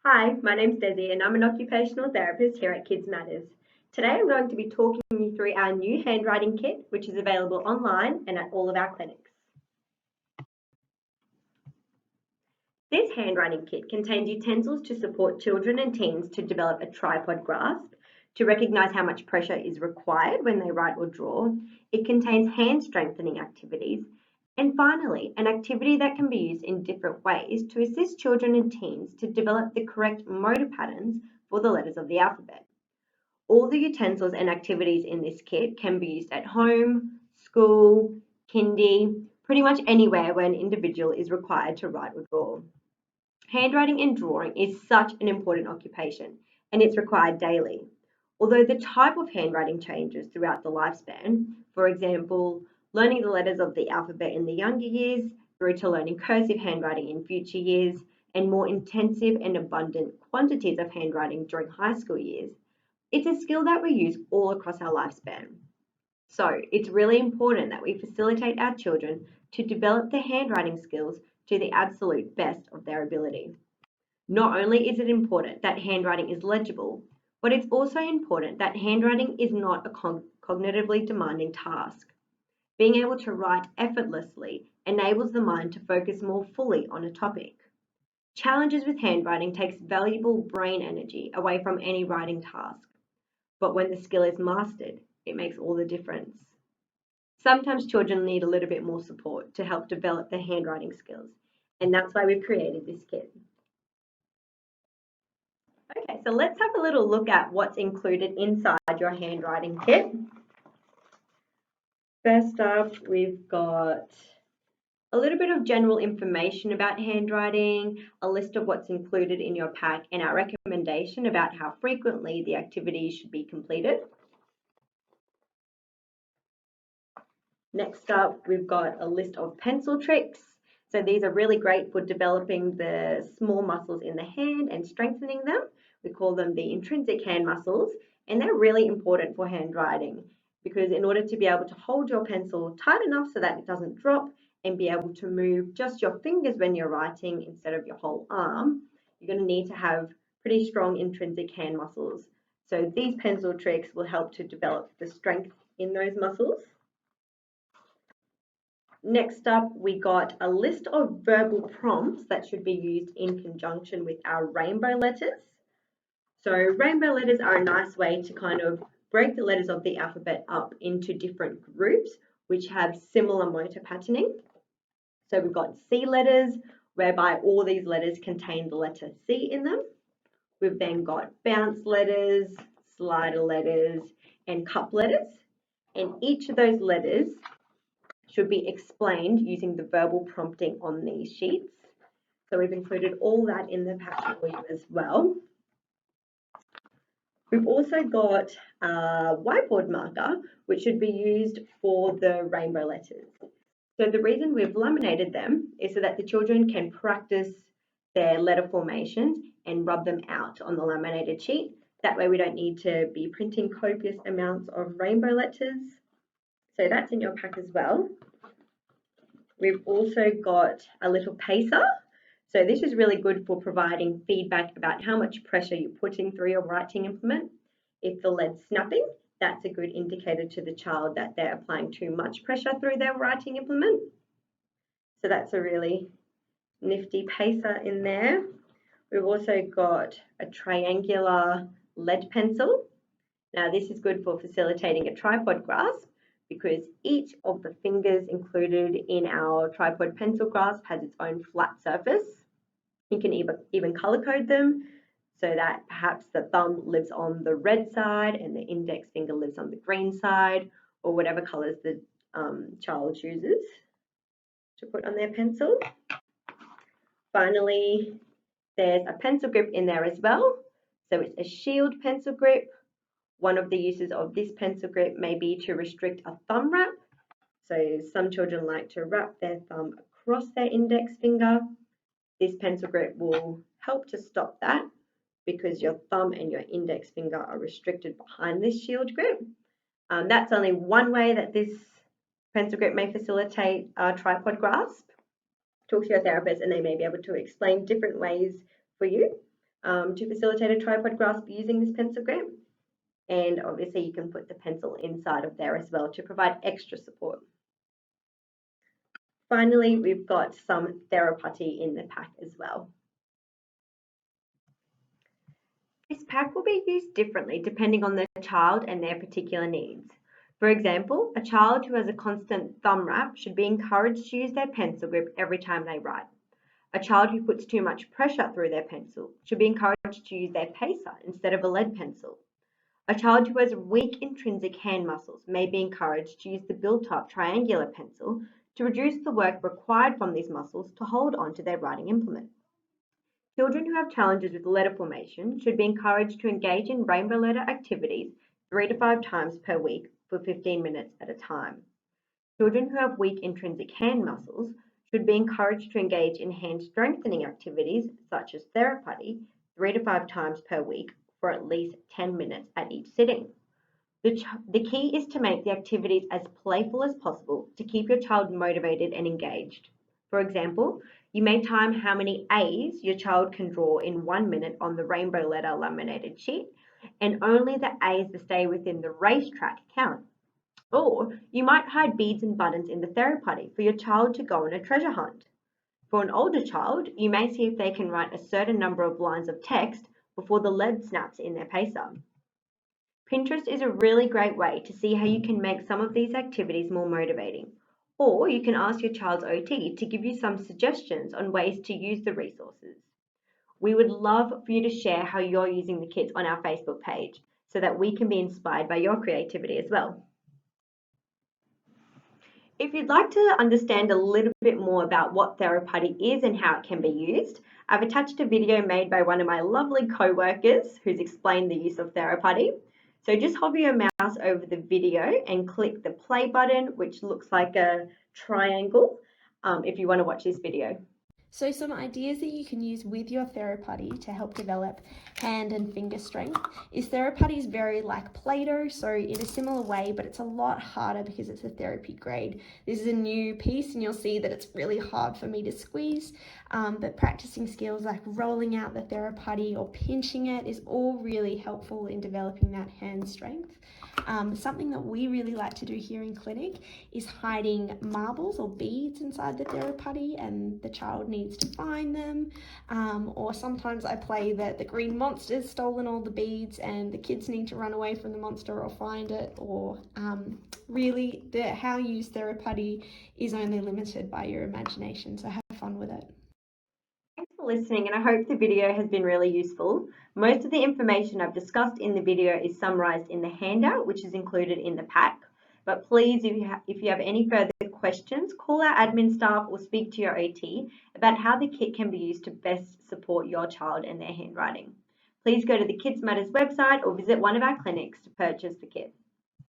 Hi, my name's Desi and I'm an occupational therapist here at Kids Matters. Today I'm going to be talking you through our new handwriting kit, which is available online and at all of our clinics. This handwriting kit contains utensils to support children and teens to develop a tripod grasp, to recognise how much pressure is required when they write or draw. It contains hand strengthening activities, and finally, an activity that can be used in different ways to assist children and teens to develop the correct motor patterns for the letters of the alphabet. All the utensils and activities in this kit can be used at home, school, kindy, pretty much anywhere where an individual is required to write or draw. Handwriting and drawing is such an important occupation and it's required daily. Although the type of handwriting changes throughout the lifespan, for example, learning the letters of the alphabet in the younger years through to learning cursive handwriting in future years, and more intensive and abundant quantities of handwriting during high school years, it's a skill that we use all across our lifespan. So it's really important that we facilitate our children to develop their handwriting skills to the absolute best of their ability. Not only is it important that handwriting is legible, but it's also important that handwriting is not a cognitively demanding task. Being able to write effortlessly enables the mind to focus more fully on a topic. Challenges with handwriting takes valuable brain energy away from any writing task, but when the skill is mastered, it makes all the difference. Sometimes children need a little bit more support to help develop their handwriting skills, and that's why we've created this kit. Okay, so let's have a little look at what's included inside your handwriting kit. First up, we've got a little bit of general information about handwriting, a list of what's included in your pack, and our recommendation about how frequently the activities should be completed. Next up, we've got a list of pencil tricks. So these are really great for developing the small muscles in the hand and strengthening them. We call them the intrinsic hand muscles, and they're really important for handwriting because in order to be able to hold your pencil tight enough so that it doesn't drop and be able to move just your fingers when you're writing instead of your whole arm, you're going to need to have pretty strong intrinsic hand muscles. So these pencil tricks will help to develop the strength in those muscles. Next up, we got a list of verbal prompts that should be used in conjunction with our rainbow letters. So rainbow letters are a nice way to kind of break the letters of the alphabet up into different groups which have similar motor patterning. So we've got C letters, whereby all these letters contain the letter C in them. We've then got bounce letters, slider letters, and cup letters. And each of those letters should be explained using the verbal prompting on these sheets. So we've included all that in the pack for you as well. We've also got a whiteboard marker, which should be used for the rainbow letters. So the reason we've laminated them is so that the children can practice their letter formations and rub them out on the laminated sheet. That way we don't need to be printing copious amounts of rainbow letters. So that's in your pack as well. We've also got a little pacer. So this is really good for providing feedback about how much pressure you're putting through your writing implement. If the lead's snapping, that's a good indicator to the child that they're applying too much pressure through their writing implement. So that's a really nifty pacer in there. We've also got a triangular lead pencil. Now this is good for facilitating a tripod grasp because each of the fingers included in our tripod pencil grasp has its own flat surface. You can even color code them so that perhaps the thumb lives on the red side and the index finger lives on the green side, or whatever colors the child chooses to put on their pencil. Finally, there's a pencil grip in there as well. So it's a shield pencil grip. One of the uses of this pencil grip may be to restrict a thumb wrap. So some children like to wrap their thumb across their index finger. This pencil grip will help to stop that because your thumb and your index finger are restricted behind this shield grip. That's only one way that this pencil grip may facilitate a tripod grasp. Talk to your therapist and they may be able to explain different ways for you. to facilitate a tripod grasp using this pencil grip. And obviously you can put the pencil inside of there as well to provide extra support. Finally, we've got some theraputty in the pack as well. This pack will be used differently depending on the child and their particular needs. For example, a child who has a constant thumb wrap should be encouraged to use their pencil grip every time they write. A child who puts too much pressure through their pencil should be encouraged to use their pacer instead of a lead pencil. A child who has weak intrinsic hand muscles may be encouraged to use the built-up triangular pencil to reduce the work required from these muscles to hold on to their writing implement. Children who have challenges with letter formation should be encouraged to engage in rainbow letter activities 3 to 5 times per week for 15 minutes at a time. Children who have weak intrinsic hand muscles should be encouraged to engage in hand strengthening activities such as theraputty 3 to 5 times per week for at least 10 minutes at each sitting. The key is to make the activities as playful as possible to keep your child motivated and engaged. For example, you may time how many A's your child can draw in 1 minute on the rainbow letter laminated sheet, and only the A's that stay within the racetrack count. Or you might hide beads and buttons in the theraputty for your child to go on a treasure hunt. For an older child, you may see if they can write a certain number of lines of text before the lead snaps in their pacer. Pinterest is a really great way to see how you can make some of these activities more motivating. Or you can ask your child's OT to give you some suggestions on ways to use the resources. We would love for you to share how you're using the kits on our Facebook page so that we can be inspired by your creativity as well. If you'd like to understand a little bit more about what theraputty is and how it can be used, I've attached a video made by one of my lovely co-workers who's explained the use of theraputty. So just hover your mouse over the video and click the play button, which looks like a triangle, if you want to watch this video. So some ideas that you can use with your theraputty to help develop hand and finger strength is theraputty is very like Play-Doh, so in a similar way, but it's a lot harder because it's a therapy grade. This is a new piece and you'll see that it's really hard for me to squeeze, but practicing skills like rolling out the theraputty or pinching it is all really helpful in developing that hand strength. Something that we really like to do here in clinic is hiding marbles or beads inside the theraputty, and the child needs to find them. Or sometimes I play that the green monster's stolen all the beads and the kids need to run away from the monster or find it. Or really, how you use theraputty is only limited by your imagination, so have fun with it. Thanks for listening, and I hope the video has been really useful. Most of the information I've discussed in the video is summarised in the handout, which is included in the pack. But please, if you have any further questions, call our admin staff or speak to your OT about how the kit can be used to best support your child and their handwriting. Please go to the Kids Matters website or visit one of our clinics to purchase the kit.